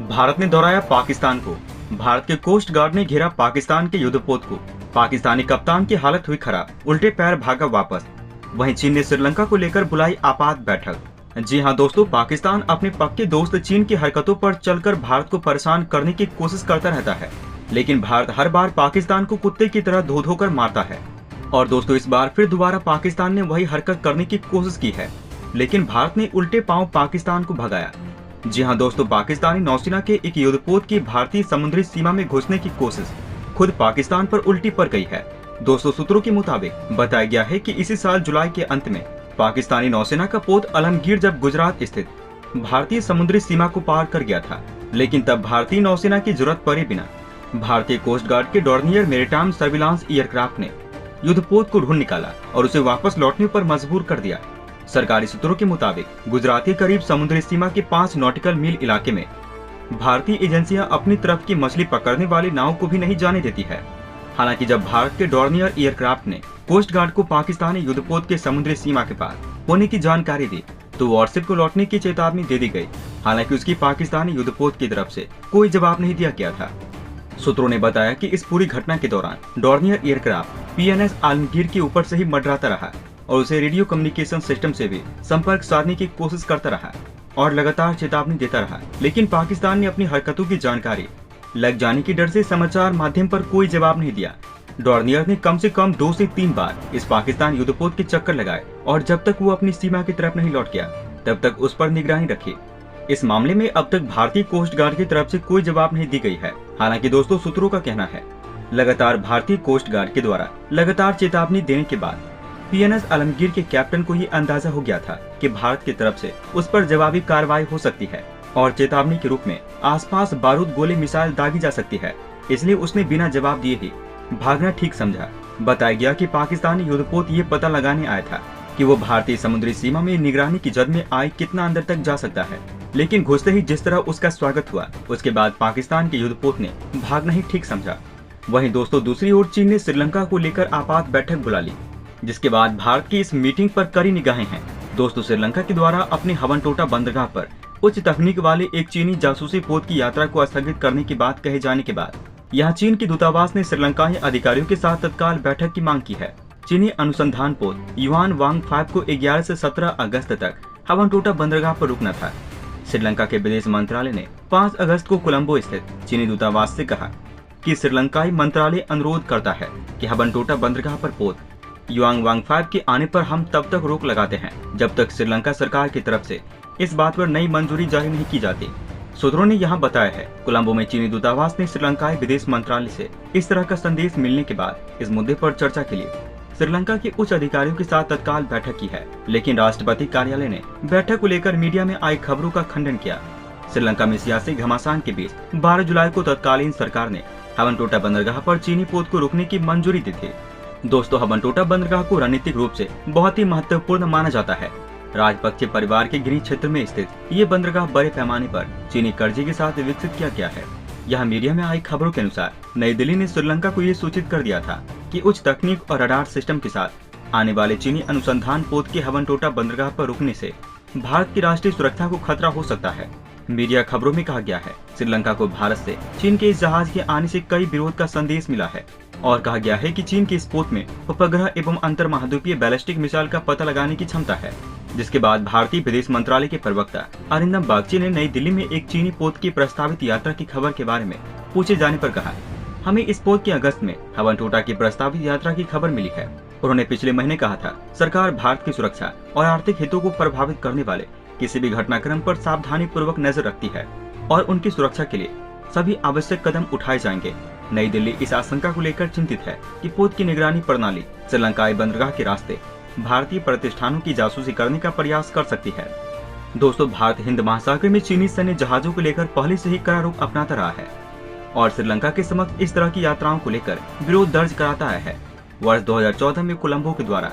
भारत ने दोहराया पाकिस्तान को। भारत के कोस्ट गार्ड ने घेरा पाकिस्तान के युद्धपोत को। पाकिस्तानी कप्तान की हालत हुई खराब, उल्टे पैर भागा वापस। वहीं चीन ने श्रीलंका को लेकर बुलाई आपात बैठक। जी हां दोस्तों, पाकिस्तान अपने पक्के दोस्त चीन की हरकतों पर चलकर भारत को परेशान करने की कोशिश करता रहता है, लेकिन भारत हर बार पाकिस्तान को कुत्ते की तरह धो धो कर मारता है। और दोस्तों, इस बार फिर दोबारा पाकिस्तान ने वही हरकत करने की कोशिश की है, लेकिन भारत ने उल्टे पांव पाकिस्तान को भगाया। जी हां दोस्तों, पाकिस्तानी नौसेना के एक युद्धपोत की भारतीय समुद्री सीमा में घुसने की कोशिश खुद पाकिस्तान पर उल्टी पड़ गई है। दोस्तों, सूत्रों के मुताबिक बताया गया है कि इसी साल जुलाई के अंत में पाकिस्तानी नौसेना का पोत आलमगीर जब गुजरात स्थित भारतीय समुद्री सीमा को पार कर गया था, लेकिन तब भारतीय नौसेना की जरूरत पड़े बिना भारतीय कोस्ट गार्ड के डॉर्नियर मैरीटाइम सर्विलांस एयरक्राफ्ट ने युद्धपोत को ढूंढ निकाला और उसे वापस लौटने पर मजबूर कर दिया। सरकारी सूत्रों के मुताबिक गुजरात के करीब समुद्री सीमा के 5 नॉटिकल मील इलाके में भारतीय एजेंसियां अपनी तरफ की मछली पकड़ने वाली नाव को भी नहीं जाने देती है। हालांकि जब भारत के डॉर्नियर एयरक्राफ्ट ने कोस्ट गार्ड को पाकिस्तानी युद्धपोत के समुद्री सीमा के पार होने की जानकारी दी, तो वारशिप को लौटने की चेतावनी दे दी गई। हालांकि उसकी पाकिस्तानी युद्धपोत की तरफ से कोई जवाब नहीं दिया गया था। सूत्रों ने बताया कि इस पूरी घटना के दौरान डॉर्नियर एयरक्राफ्ट PNS आलमगीर के ऊपर से ही मंडराता रहा और उसे रेडियो कम्युनिकेशन सिस्टम से भी संपर्क साधने की कोशिश करता रहा और लगातार चेतावनी देता रहा, लेकिन पाकिस्तान ने अपनी हरकतों की जानकारी लग जाने के डर से समाचार माध्यम पर कोई जवाब नहीं दिया। डॉर्नियर ने कम से कम 2 से 3 बार इस पाकिस्तान युद्धपोत के चक्कर लगाए और जब तक वो अपनी सीमा की तरफ नहीं लौट गया तब तक उस पर निगरानी रखी। इस मामले में अब तक भारतीय कोस्ट गार्ड की तरफ से कोई जवाब नहीं दी गई है। हालांकि दोस्तों, सूत्रों का कहना है लगातार भारतीय कोस्ट गार्ड के द्वारा लगातार चेतावनी देने के बाद PNS आलमगीर के कैप्टन को ये अंदाजा हो गया था कि भारत की तरफ से उस पर जवाबी कार्रवाई हो सकती है और चेतावनी के रूप में आसपास बारूद गोले मिसाइल दागी जा सकती है, इसलिए उसने बिना जवाब दिए ही भागना ठीक समझा। बताया गया कि पाकिस्तानी युद्धपोत ये पता लगाने आया था कि वो भारतीय समुद्री सीमा में निगरानी की जद में आए कितना अंदर तक जा सकता है, लेकिन घुसते ही जिस तरह उसका स्वागत हुआ उसके बाद पाकिस्तान के युद्धपोत ने भागना ही ठीक समझा। वहीं दोस्तों, दूसरी ओर चीन ने श्रीलंका को लेकर आपात बैठक बुला ली, जिसके बाद भारत की इस मीटिंग पर कड़ी निगाहें हैं। दोस्तों, श्रीलंका के द्वारा अपने हवनटोटा बंदरगाह पर उच्च तकनीक वाले एक चीनी जासूसी पोत की यात्रा को स्थगित करने की बात कहे जाने के बाद यहाँ चीन की दूतावास ने श्रीलंकाई अधिकारियों के साथ तत्काल बैठक की मांग की है। चीनी अनुसंधान पोत युआन वांग 5 को 11 से 17 अगस्त तक हवनटोटा बंदरगाह पर रुकना था। श्रीलंका के विदेश मंत्रालय ने 5 अगस्त को कोलंबो स्थित चीनी दूतावास से कहा कि श्रीलंकाई मंत्रालय अनुरोध करता है कि हवनटोटा बंदरगाह पर पोत युआन वांग 5 के आने पर हम तब तक रोक लगाते हैं जब तक श्रीलंका सरकार की तरफ से इस बात पर नई मंजूरी जारी नहीं की जाती। सूत्रों ने यहाँ बताया है, कोलंबो में चीनी दूतावास ने श्रीलंकाई विदेश मंत्रालय से इस तरह का संदेश मिलने के बाद इस मुद्दे पर चर्चा के लिए श्रीलंका के उच्च अधिकारियों के साथ तत्काल बैठक की है, लेकिन राष्ट्रपति कार्यालय ने बैठक को लेकर मीडिया में आई खबरों का खंडन किया। श्रीलंका में सियासी घमासान के बीच 12 जुलाई को तत्कालीन सरकार ने हवनटोटा बंदरगाह पर चीनी पोत को रोकने की मंजूरी दी थी। दोस्तों, हवनटोटा बंदरगाह को रणनीतिक रूप से बहुत ही महत्वपूर्ण माना जाता है। राजपक्षे परिवार के गृह क्षेत्र में स्थित ये बंदरगाह बड़े पैमाने पर चीनी कर्जे के साथ विकसित किया गया है। यहाँ मीडिया में आई खबरों के अनुसार नई दिल्ली ने श्रीलंका को ये सूचित कर दिया था कि उच्च तकनीक और रडार सिस्टम के साथ आने वाले चीनी अनुसंधान पोत के हवनटोटा बंदरगाह पर रुकने से भारत की राष्ट्रीय सुरक्षा को खतरा हो सकता है। मीडिया खबरों में कहा गया है, श्रीलंका को भारत से चीन के इस जहाज के आने से कई विरोध का संदेश मिला है और कहा गया है कि चीन के इस पोत में उपग्रह एवं अंतर महाद्वीपीय बैलिस्टिक मिसाइल का पता लगाने की क्षमता है। जिसके बाद भारतीय विदेश मंत्रालय के प्रवक्ता अरिंदम बागची ने नई दिल्ली में एक चीनी पोत की प्रस्तावित यात्रा की खबर के बारे में पूछे जाने पर कहा, हमें इस पोत के अगस्त में हवनटोटा की प्रस्तावित यात्रा की खबर मिली है। उन्होंने पिछले महीने कहा था, सरकार भारत की सुरक्षा और आर्थिक हितों को प्रभावित करने वाले किसी भी घटनाक्रम पर सावधानी पूर्वक नजर रखती है और उनकी सुरक्षा के लिए सभी आवश्यक कदम उठाए जाएंगे। नई दिल्ली इस आशंका को लेकर चिंतित है कि पोत की निगरानी प्रणाली श्रीलंकाई बंदरगाह के रास्ते भारतीय प्रतिष्ठानों की जासूसी करने का प्रयास कर सकती है। दोस्तों, भारत हिंद महासागर में चीनी सैन्य जहाजों को लेकर पहले से ही कड़ा रुख अपनाता रहा है और श्रीलंका के समक्ष इस तरह की यात्राओं को लेकर विरोध दर्ज कराता आया है। वर्ष 2014 में कोलंबो के द्वारा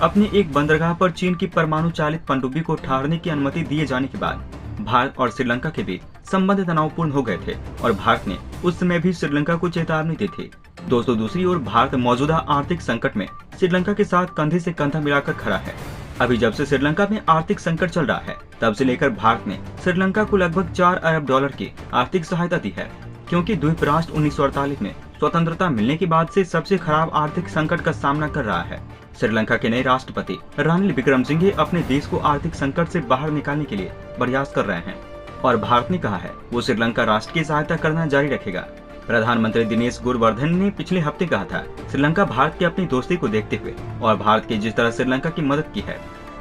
अपने एक बंदरगाह पर चीन की परमाणु चालित पनडुब्बी को ठहरने की अनुमति दिए जाने के बाद भारत और श्रीलंका के बीच संबंध तनावपूर्ण हो गए थे और भारत ने उस समय भी श्रीलंका को चेतावनी दी थी। दोस्तों, दूसरी ओर भारत मौजूदा आर्थिक संकट में श्रीलंका के साथ कंधे से कंधा मिलाकर खड़ा है। अभी जब से श्रीलंका में आर्थिक संकट चल रहा है, तब से लेकर भारत ने श्रीलंका को लगभग 4 अरब डॉलर की आर्थिक सहायता दी है, क्योंकि द्वीप राष्ट्र 1948 में स्वतंत्रता मिलने के बाद से सबसे खराब आर्थिक संकट का सामना कर रहा है। श्रीलंका के नए राष्ट्रपति रानिल विक्रमसिंघे अपने देश को आर्थिक संकट से बाहर निकालने के लिए प्रयास कर रहे हैं और भारत ने कहा है वो श्रीलंका राष्ट्र की सहायता करना जारी रखेगा। प्रधानमंत्री दिनेश गुणवर्धन ने पिछले हफ्ते कहा था, श्रीलंका भारत की अपनी दोस्ती को देखते हुए और भारत की जिस तरह श्रीलंका की मदद की है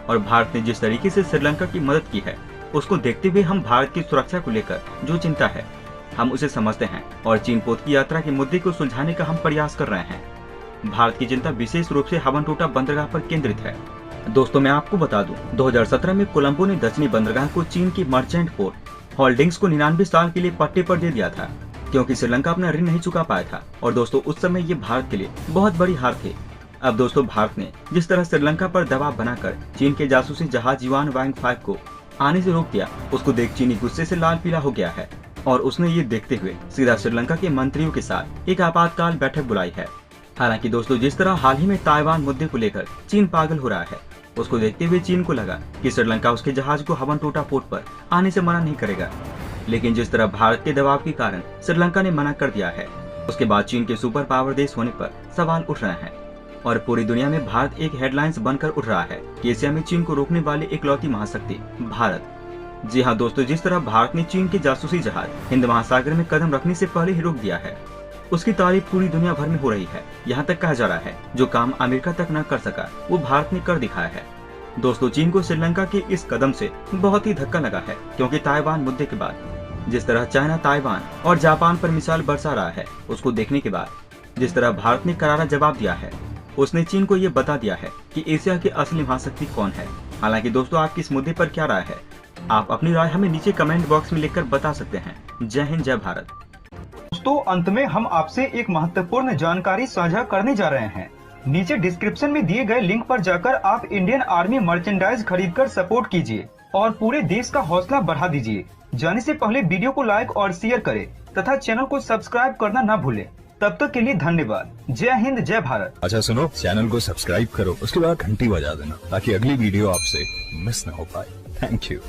और भारत ने जिस तरीके से श्रीलंका की मदद की है उसको देखते हुए हम भारत की सुरक्षा को लेकर जो चिंता है हम उसे समझते हैं और चीन पोत की यात्रा के मुद्दे को सुलझाने का हम प्रयास कर रहे हैं। भारत की चिंता विशेष रूप से हवनटोटा बंदरगाह पर केंद्रित है। दोस्तों मैं आपको बता दूं, 2017 में कोलंबो ने दक्षिणी बंदरगाह को चीन की मर्चेंट पोर्ट होल्डिंग्स को 99 साल के लिए पट्टे पर दे दिया था, क्योंकि श्रीलंका अपना ऋण नहीं चुका पाया था। और दोस्तों उस समय ये भारत के लिए बहुत बड़ी हार थी। अब दोस्तों भारत ने जिस तरह श्रीलंका पर दबाव बनाकर चीन के जासूसी जहाज युआन वांग 5 को आने से रोक दिया, उसको देख चीनी गुस्से से लाल पीला हो गया है और उसने ये देखते हुए सीधा श्रीलंका के मंत्रियों के साथ एक आपातकाल बैठक बुलाई है। हालांकि दोस्तों जिस तरह हाल ही में ताइवान मुद्दे को लेकर चीन पागल हो रहा है, उसको देखते हुए चीन को लगा कि श्रीलंका उसके जहाज को हवनटोटा पोर्ट पर आने से मना नहीं करेगा। लेकिन जिस तरह भारत के दबाव के कारण श्रीलंका ने मना कर दिया है, उसके बाद चीन के सुपर पावर देश होने पर सवाल उठ रहे हैं और पूरी दुनिया में भारत एक हेडलाइंस बनकर उठ रहा है कि एशिया में चीन को रोकने वाली इकलौती महाशक्ति भारत। जी हाँ दोस्तों, जिस तरह भारत ने चीन के जासूसी जहाज हिंद महासागर में कदम रखने से पहले ही रोक दिया है, उसकी तारीफ पूरी दुनिया भर में हो रही है। यहाँ तक कहा जा रहा है जो काम अमेरिका तक न कर सका वो भारत ने कर दिखाया है। दोस्तों चीन को श्रीलंका के इस कदम से बहुत ही धक्का लगा है, क्योंकि ताइवान मुद्दे के बाद जिस तरह चाइना ताइवान और जापान पर मिसाइल बरसा रहा है, उसको देखने के बाद जिस तरह भारत ने करारा जवाब दिया है, उसने चीन को ये बता दिया है कि एशिया की असली महाशक्ति कौन है। हालांकि दोस्तों आपकी इस मुद्दे पर क्या राय है, आप अपनी राय हमें नीचे कमेंट बॉक्स में लिखकर बता सकते हैं। जय हिंद जय भारत। दोस्तों अंत में हम आपसे एक महत्वपूर्ण जानकारी साझा करने जा रहे हैं। नीचे डिस्क्रिप्शन में दिए गए लिंक पर जाकर आप इंडियन आर्मी मर्चेंडाइज खरीदकर सपोर्ट कीजिए और पूरे देश का हौसला बढ़ा दीजिए। जाने से पहले वीडियो को लाइक और शेयर करें तथा चैनल को सब्सक्राइब करना न भूलें। तब तक के लिए धन्यवाद। जय हिंद जय भारत। अच्छा सुनो, चैनल को सब्सक्राइब करो, उसके बाद घंटी बजा देना ताकि अगली वीडियो आपसे मिस न हो पाए। Thank you.